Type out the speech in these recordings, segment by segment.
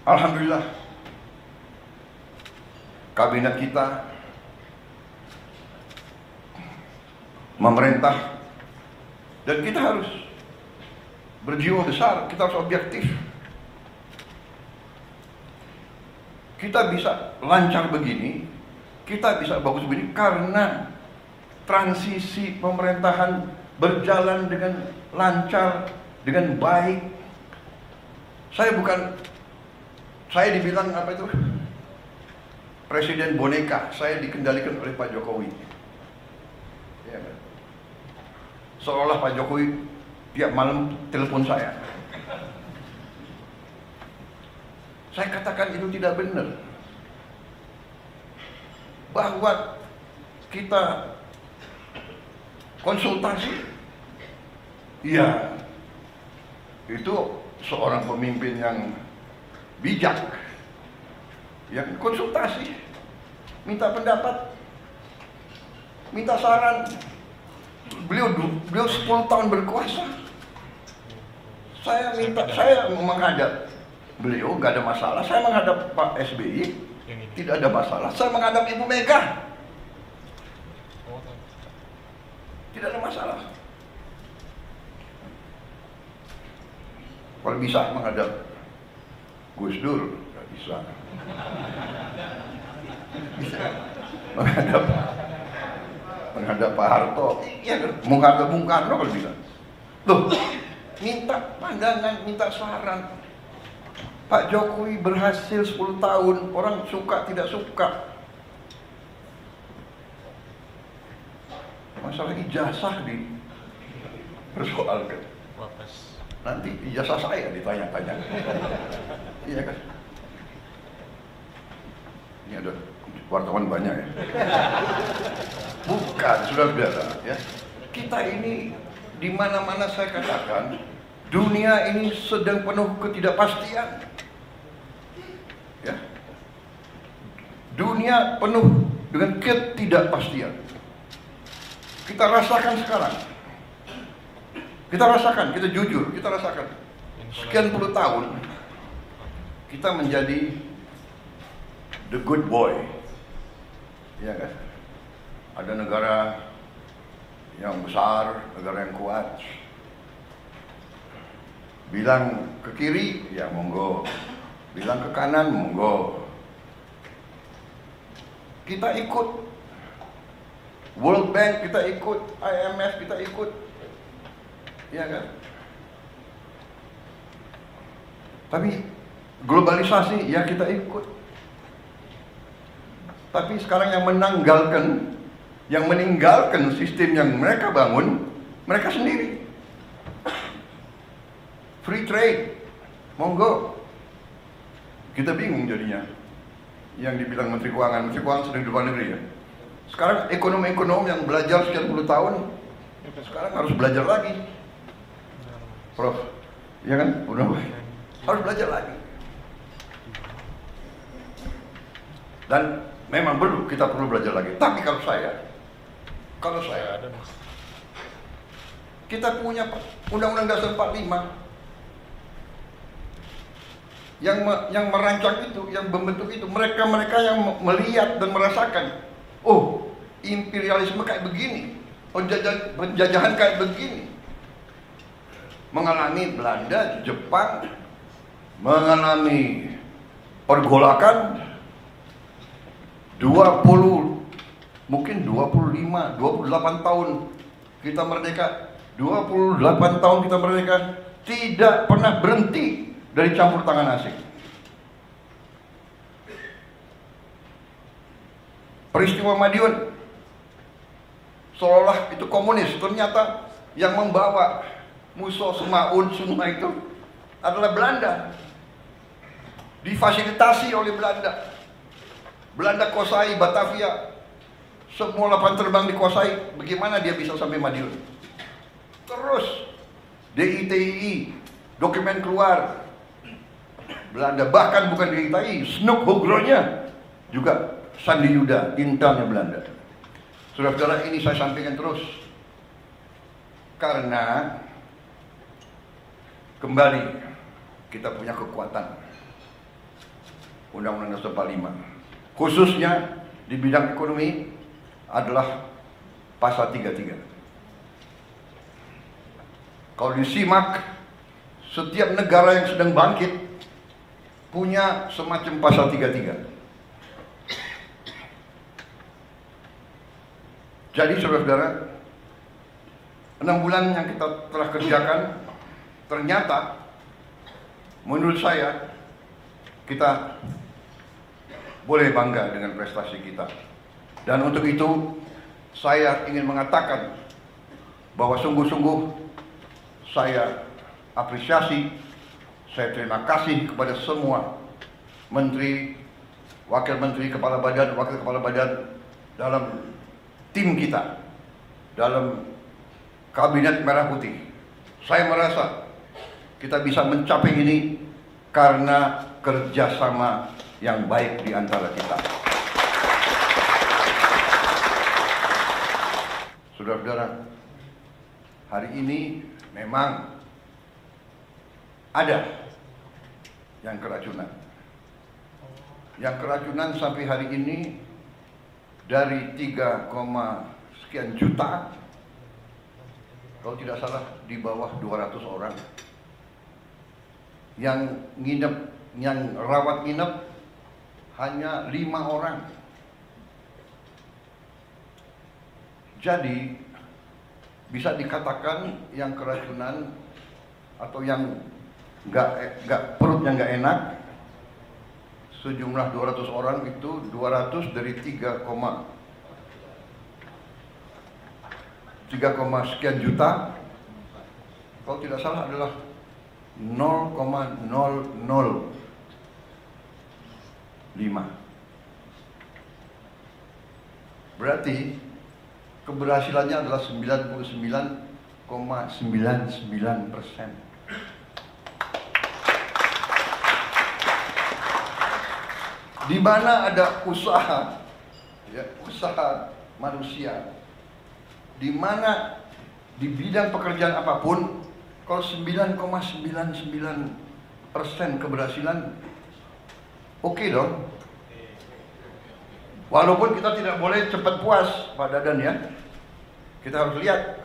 Alhamdulillah, kabinet kita memerintah, dan kita harus berjiwa besar, kita harus objektif. Kita bisa lancar begini, kita bisa bagus begini karena transisi pemerintahan berjalan dengan lancar, dengan baik. Saya dibilang apa itu? Presiden boneka, saya dikendalikan oleh Pak Jokowi. Ya, seolah Pak Jokowi tiap malam telepon saya. Saya katakan itu tidak benar. Bahwa kita konsultasi, iya, itu seorang pemimpin yang bijak, yang konsultasi, minta pendapat, minta saran. Beliau 10 tahun berkuasa. Saya menghadap beliau, nggak ada masalah. Saya menghadap Pak SBY, tidak ada masalah. Saya menghadap Ibu Mega, tidak ada masalah. Kalau bisa menghadap Gus Dur, nggak bisa. Bisa menghadap Pak Harto, iya kan? Menghadap Bung Karno kalau bisa. Loh, minta pandangan, minta saran. Pak Jokowi berhasil 10 tahun, orang suka tidak suka. Masalah ijazah dipersoalkan. Nanti ijazah saya ditanya-tanya. Iya kan? Ini ada wartawan banyak ya. Bukan, saudara-saudara ya. Kita ini di mana-mana saya katakan, dunia ini sedang penuh ketidakpastian. Ya. Dunia penuh dengan ketidakpastian. Kita rasakan sekarang. Kita rasakan, kita jujur, kita rasakan. Sekian puluh tahun kita menjadi the good boy. Ya kan? Ada negara yang besar, negara yang kuat. Bilang ke kiri, ya monggo. Bilang ke kanan, monggo. Kita ikut World Bank, kita ikut IMF, kita ikut. Ya kan? Tapi globalisasi, ya kita ikut. Tapi sekarang yang meninggalkan sistem yang mereka bangun, mereka sendiri. Free trade, monggo. Kita bingung jadinya. Yang dibilang Menteri Keuangan sedang di luar negeri ya. Sekarang ekonom-ekonom yang belajar sekian puluh tahun, sekarang harus belajar lagi. Prof, ya kan? Udah harus belajar lagi. Dan memang kita perlu belajar lagi. Tapi kalau saya, kita punya Undang-Undang Dasar 45 yang merancang itu, yang membentuk itu, mereka yang melihat dan merasakan, oh, imperialisme kayak begini, penjajahan kayak begini. Mengalami Belanda, Jepang, mengalami pergolakan mungkin 25, 28 tahun kita merdeka, 28 tahun kita merdeka, tidak pernah berhenti dari campur tangan asing. Peristiwa Madiun seolah itu komunis, ternyata yang membawa musuh Semaun semua itu adalah Belanda. Difasilitasi oleh Belanda. Belanda kuasai Batavia, semua lapangan terbang dikuasai. Bagaimana dia bisa sampai Madiun? Terus DITII, dokumen keluar Belanda, bahkan bukan DITII, Snoek Hogronya juga Sandi Yuda, intelnya Belanda. Saudara-saudara, ini saya sampaikan terus karena kembali kita punya kekuatan. Undang-Undang Dasar 45. Khususnya di bidang ekonomi adalah pasal 33. Kalau disimak, setiap negara yang sedang bangkit punya semacam pasal 33. Jadi saudara-saudara, 6 bulan yang kita telah kerjakan, ternyata menurut saya kita boleh bangga dengan prestasi kita. Dan untuk itu saya ingin mengatakan bahwa sungguh-sungguh saya apresiasi, saya terima kasih kepada semua menteri, wakil menteri, kepala badan, wakil kepala badan dalam tim kita, dalam Kabinet Merah Putih. Saya merasa kita bisa mencapai ini karena kerjasama yang baik di antara kita. Saudara-saudara, hari ini memang ada yang keracunan. Yang keracunan sampai hari ini dari 3, sekian juta, kalau tidak salah di bawah 200 orang. Yang nginep, yang rawat nginep hanya 5 orang. Jadi bisa dikatakan yang keracunan atau yang perutnya nggak enak sejumlah 200 orang itu 200 dari 3, sekian juta, kalau tidak salah adalah 0,005. Berarti keberhasilannya adalah 99,99%. Di mana ada usaha, ya, usaha manusia, di mana di bidang pekerjaan apapun, kalau 9,99% keberhasilan, oke dong. Walaupun kita tidak boleh cepat puas, Pak Dadan ya. Kita harus lihat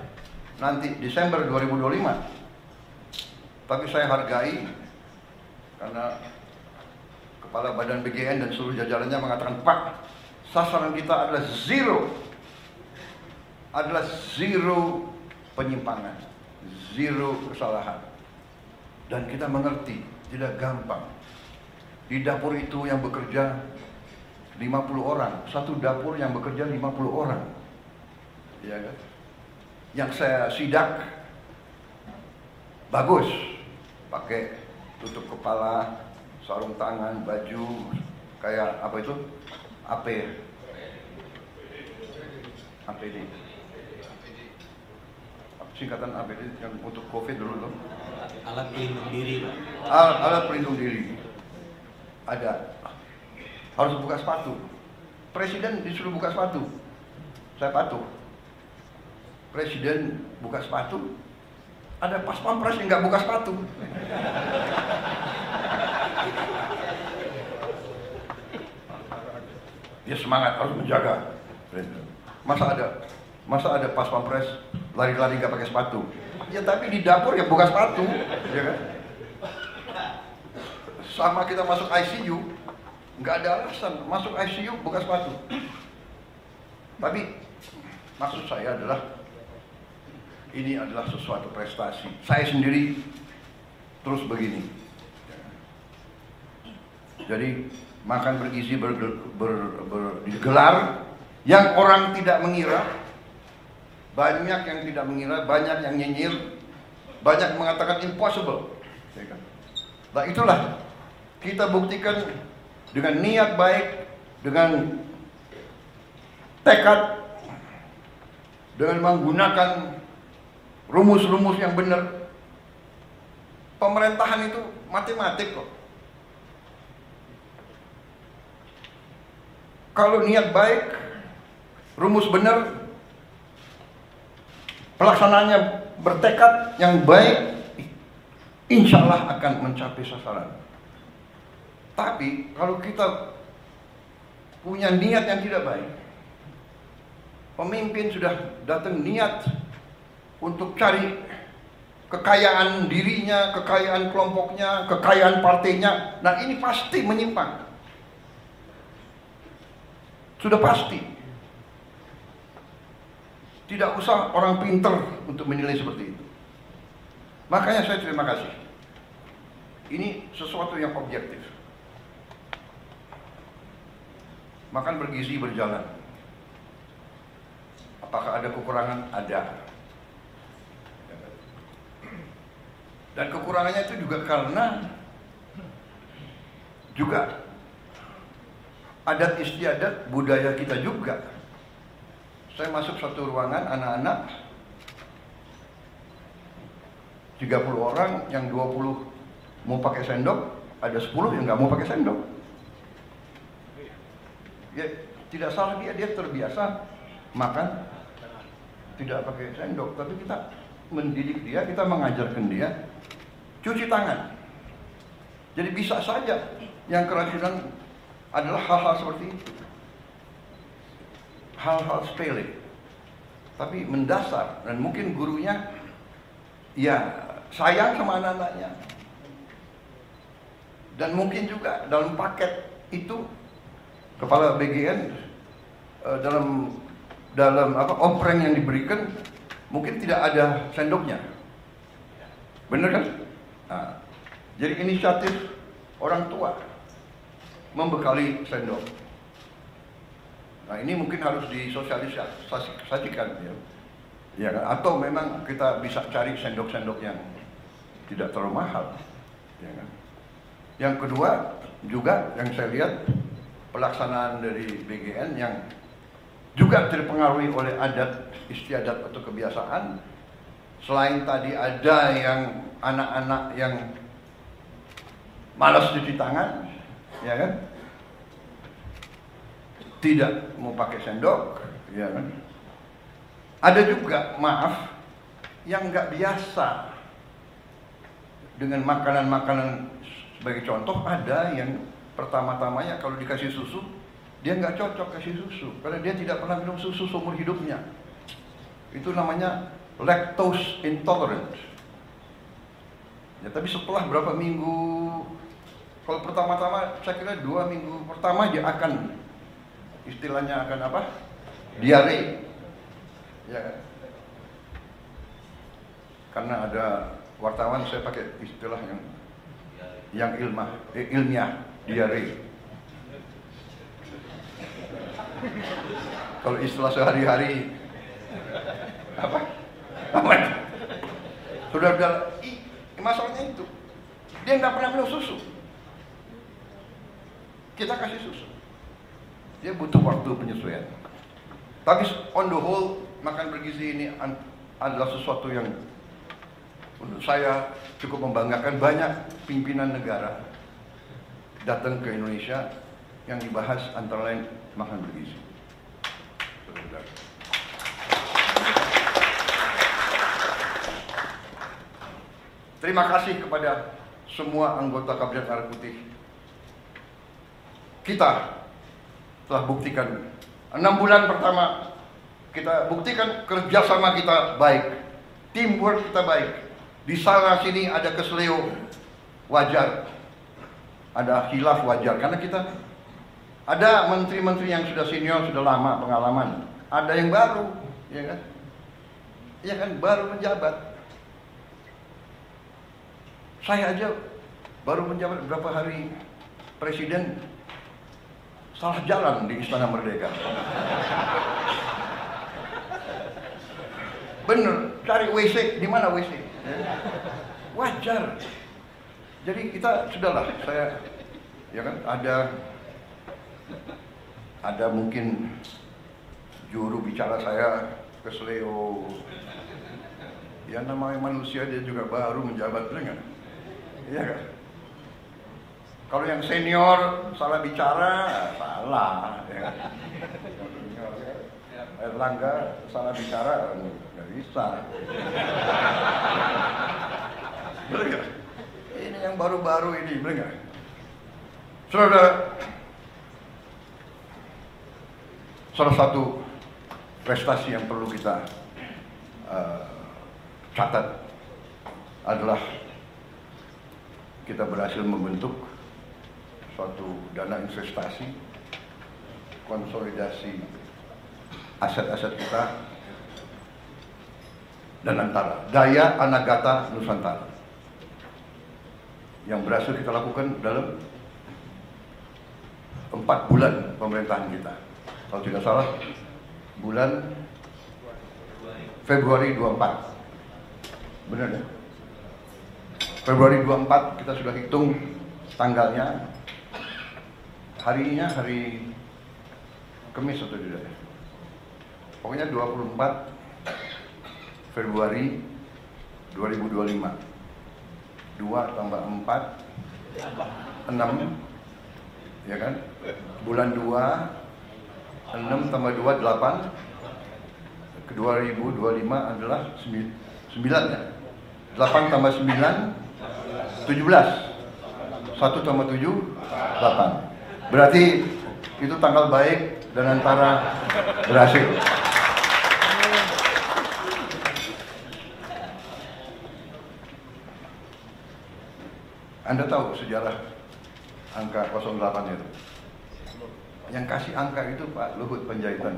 nanti Desember 2025. Tapi saya hargai karena Kepala Badan BGN dan seluruh jajarannya mengatakan, Pak, sasaran kita adalah zero penyimpangan, zero kesalahan. Dan kita mengerti, tidak gampang. Di dapur itu yang bekerja 50 orang, satu dapur yang bekerja 50 orang. Ya kan? Yang saya sidak bagus, pakai tutup kepala, sarung tangan, baju kayak apa itu? APD. Singkatan APD yang untuk COVID dulu tuh. Alat pelindung diri, Pak. Alat pelindung diri. Ada. Harus buka sepatu. Presiden disuruh buka sepatu. Saya patuh. Presiden buka sepatu. Ada pas pampres yang nggak buka sepatu. Dia semangat harus menjaga. Masa ada pas pampres lari-lari nggak pakai sepatu? Ya tapi di dapur ya buka sepatu, ya kan? Sama kita masuk ICU, nggak ada alasan masuk ICU buka sepatu. Tapi maksud saya adalah ini adalah sesuatu prestasi. Saya sendiri terus begini. Jadi makan bergizi digelar yang orang tidak mengira, banyak yang tidak mengira, banyak yang nyinyir, banyak mengatakan impossible. Nah itulah kita buktikan dengan niat baik, dengan tekad, dengan menggunakan rumus-rumus yang benar. Pemerintahan itu matematik kok. Kalau niat baik, rumus benar, pelaksananya bertekad yang baik, insya Allah akan mencapai sasaran. Tapi kalau kita punya niat yang tidak baik, pemimpin sudah datang niat untuk cari kekayaan dirinya, kekayaan kelompoknya, kekayaan partainya, nah ini pasti menyimpang. Sudah pasti. Tidak usah orang pinter untuk menilai seperti itu. Makanya saya terima kasih. Ini sesuatu yang objektif. Makan bergizi berjalan. Apakah ada kekurangan? Ada. Dan kekurangannya itu juga karena juga adat istiadat budaya kita juga. Saya masuk satu ruangan anak-anak 30 orang, yang 20 mau pakai sendok, ada 10 yang nggak mau pakai sendok. Ya, tidak salah dia terbiasa makan tidak pakai sendok, tapi kita mendidik dia, kita mengajarkan dia cuci tangan. Jadi bisa saja yang keracunan adalah hal-hal seperti itu, hal-hal sepele, tapi mendasar, dan mungkin gurunya ya sayang sama anak-anaknya, dan mungkin juga dalam paket itu kepala BGN dalam ompreng yang diberikan mungkin tidak ada sendoknya, bener kan? Nah, jadi inisiatif orang tua membekali sendok. Nah ini mungkin harus disosialisasikan ya. Ya kan? Atau memang kita bisa cari sendok-sendok yang tidak terlalu mahal, ya kan? Yang kedua juga yang saya lihat pelaksanaan dari BGN yang juga terpengaruhi oleh adat istiadat atau kebiasaan. Selain tadi ada yang anak-anak yang malas cuci tangan, ya kan, tidak mau pakai sendok, ya kan. Ada juga, maaf, yang nggak biasa dengan makanan-makanan. Sebagai contoh, ada yang pertama-tamanya kalau dikasih susu, dia nggak cocok kasih susu karena dia tidak pernah minum susu seumur hidupnya. Itu namanya lactose intolerant. Ya, tapi setelah berapa minggu, kalau pertama-tama saya kira 2 minggu pertama dia akan, istilahnya akan apa? Diare. Ya kan? Karena ada wartawan, saya pakai istilah yang ilmiah, diare. Kalau istilah sehari-hari apa? Saudara, masalahnya itu dia nggak pernah minum susu. Kita kasih susu, dia butuh waktu penyesuaian. Tapi on the whole, makan bergizi ini adalah sesuatu yang menurut saya cukup membanggakan. Banyak pimpinan negara datang ke Indonesia yang dibahas antara lain makan bergizi. Terima kasih kepada semua anggota Kabinet Merah Putih. Kita telah buktikan 6 bulan pertama, kita buktikan kerjasama kita baik, teamwork kita baik. Di sana sini ada keseleo, wajar. Ada khilaf, wajar. Karena kita ada menteri-menteri yang sudah senior, sudah lama pengalaman. Ada yang baru, ya kan? Ya kan, baru menjabat. Saya aja baru menjabat berapa hari presiden, salah jalan di Istana Merdeka. Bener, cari WC, di mana WC? Wajar. Jadi kita sudahlah, saya ya kan, ada mungkin juru bicara saya keseleo. Ya namanya manusia, dia juga baru menjabat, benar nggak? Iya kan? Kalau yang senior salah bicara, salah. Ya kan? Erlangga salah bicara, nggak bisa. Benar nggak? Ini yang baru-baru ini, benar nggak? Saudara, salah satu prestasi yang perlu kita catat adalah kita berhasil membentuk suatu dana investasi, konsolidasi aset-aset kita, dan antara Daya Anagata Nusantara yang berhasil kita lakukan dalam 4 bulan pemerintahan kita. Kalau tidak salah, bulan Februari 24. Benar ya? Februari 24 kita sudah hitung tanggalnya. Harinya hari Kamis atau tidak ya? Pokoknya 24 Februari 2025. 2 tambah 4 6, ya kan? Bulan 2 6 tambah 2 8. Ke 2025 adalah 9 ya. 8 tambah 9 17. 1 tambah 7 8. Berarti itu tanggal baik dan antara berhasil. Anda tahu sejarah angka 08 itu? Yang kasih angka itu Pak Luhut Panjaitan.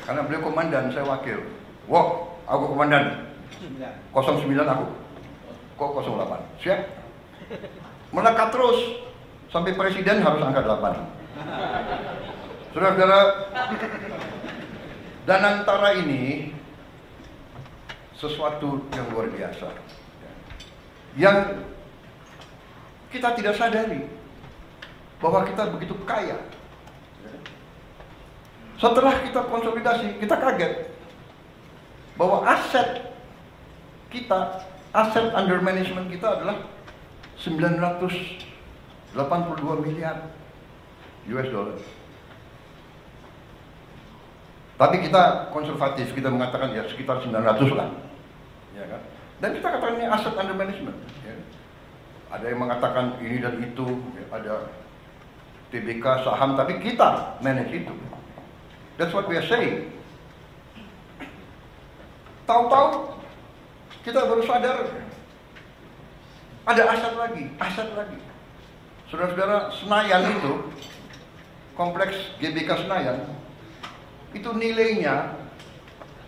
Karena beliau komandan, saya wakil. Wah, aku komandan. 09 aku. Kok 08? Siap? Melekat terus. Sampai presiden harus angka 8. Saudara-saudara, dan antara ini sesuatu yang luar biasa. Yang kita tidak sadari bahwa kita begitu kaya. Setelah kita konsolidasi, kita kaget bahwa aset kita, aset under management kita adalah 982 miliar US dollar. Tapi kita konservatif, kita mengatakan ya sekitar 900 lah, ya kan? Dan kita katakan ini aset under management. Ya. Ada yang mengatakan ini dan itu, ya, ada TBK saham, tapi kita manage itu. That's what we are saying. Tahu-tahu kita baru sadar ada aset lagi. Saudara-saudara, Senayan itu, kompleks GBK Senayan, itu nilainya,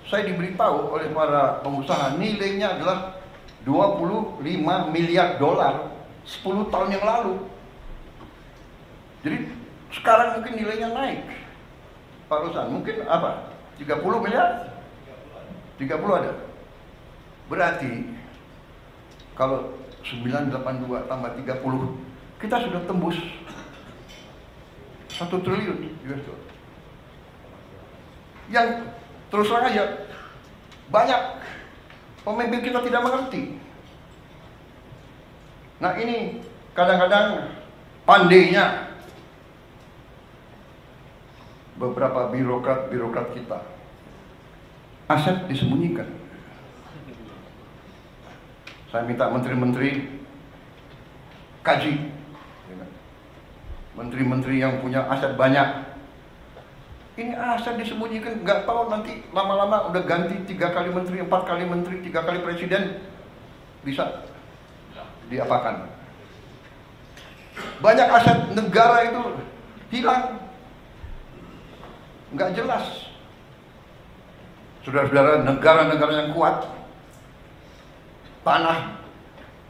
saya diberitahu oleh para pengusaha, nilainya adalah 25 miliar dolar 10 tahun yang lalu. Jadi sekarang mungkin nilainya naik. Pak Rosan, mungkin apa? 30 miliar? 30 ada. Berarti kalau 982 tambah 30, kita sudah tembus 1 triliun US dollar. Yang terus terang aja, banyak pemimpin kita tidak mengerti. Nah ini kadang-kadang pandainya beberapa birokrat kita, aset disembunyikan. Saya minta menteri-menteri kaji, menteri-menteri yang punya aset banyak. Ini aset disembunyikan, nggak tahu nanti lama-lama udah ganti 3 kali menteri, 4 kali menteri, 3 kali presiden, bisa diapakan. Banyak aset negara itu hilang, nggak jelas. Saudara-saudara, negara-negara yang kuat, tanah,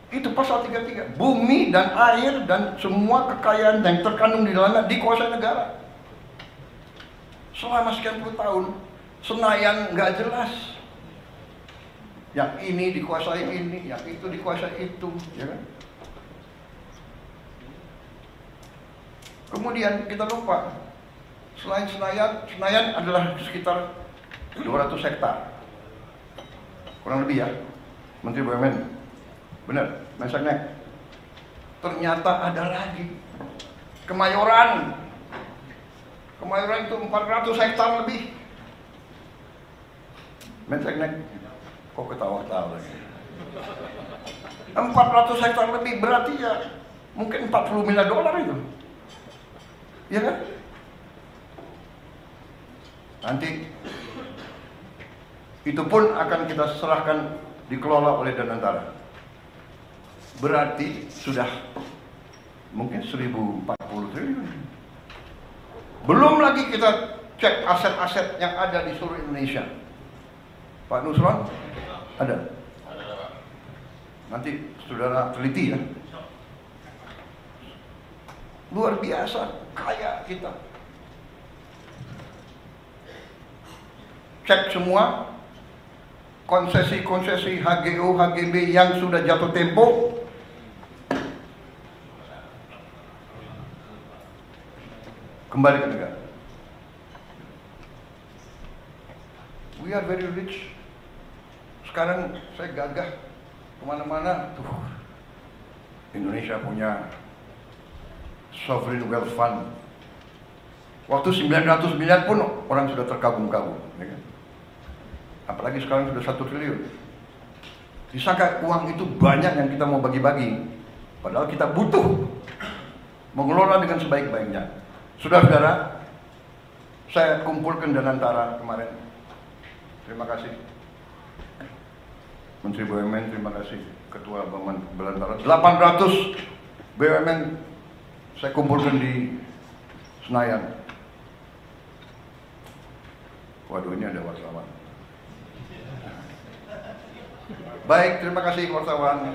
itu pasal 33, bumi dan air dan semua kekayaan yang terkandung di dalamnya dikuasai negara. Selama sekian puluh tahun, Senayan nggak jelas. Yang ini dikuasai ini, yang itu dikuasai itu, ya kan? Kemudian kita lupa, selain Senayan adalah sekitar 200 hektar, kurang lebih ya, Menteri BUMN, benar, Mensesnek. Ternyata ada lagi, Kemayoran itu 400 hektar lebih. Mensesnek, kok ketawa-ketawa lagi? 400 hektar lebih berarti ya mungkin 40 miliar dolar itu. Ya kan? Nanti itu pun akan kita serahkan dikelola oleh Danantara. Berarti sudah mungkin 1040 triliun. Belum lagi kita cek aset-aset yang ada di seluruh Indonesia. Pak Nusron ada? Nanti saudara teliti ya. Luar biasa kaya kita. Cek semua konsesi-konsesi HGO, HGB yang sudah jatuh tempo. Kembali ke negara. We are very rich. Sekarang saya gagah kemana-mana. Tuh, Indonesia punya sovereign wealth fund. Waktu 900 miliar pun orang sudah terkagum-kagum. Ya kan? Apalagi sekarang sudah 1 triliun. Disangka uang itu banyak yang kita mau bagi-bagi. Padahal kita butuh mengelola dengan sebaik-baiknya. Saudara-saudara, saya kumpulkan Danantara kemarin. Terima kasih Menteri BUMN, terima kasih Ketua Danantara. 800 BUMN saya kumpulkan di Senayan. Waduh, ini ada wartawan. Baik, terima kasih wartawan.